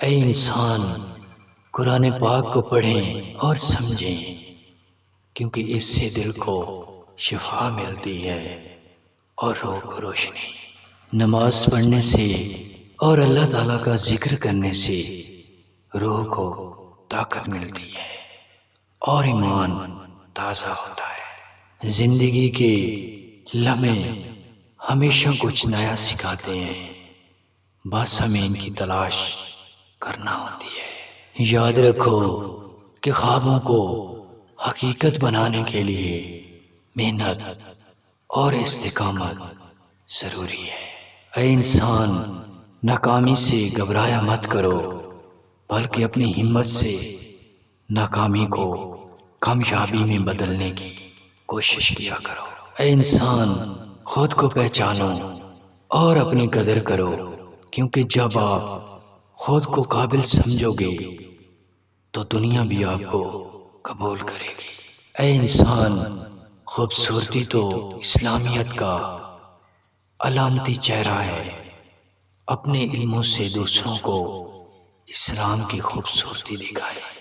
اے انسان، قرآن پاک کو پڑھیں اور سمجھیں، کیونکہ اس سے دل کو شفا ملتی ہے اور روح کو روشنی۔ نماز پڑھنے سے اور اللہ تعالیٰ کا ذکر کرنے سے روح کو طاقت ملتی ہے اور ایمان تازہ ہوتا ہے۔ زندگی کے لمحے ہمیشہ کچھ نیا سکھاتے ہیں، بس ہمیں ان کی تلاش کرنا ہوتی ہے۔ یاد رکھو کہ خوابوں کو حقیقت بنانے کے لیے محنت اور استقامت ضروری ہے۔ اے انسان، ناکامی سے گھبرایا مت کرو، بلکہ اپنی ہمت سے ناکامی کو کامیابی میں بدلنے کی کوشش کیا کرو۔ اے انسان، خود کو پہچانو اور اپنی قدر کرو، کیونکہ جب آپ خود کو قابل سمجھو گے تو دنیا بھی آپ کو قبول کرے گی۔ اے انسان، خوبصورتی تو اسلامیت کا علامتی چہرہ ہے۔ اپنے علموں سے دوسروں کو اسلام کی خوبصورتی دکھائے۔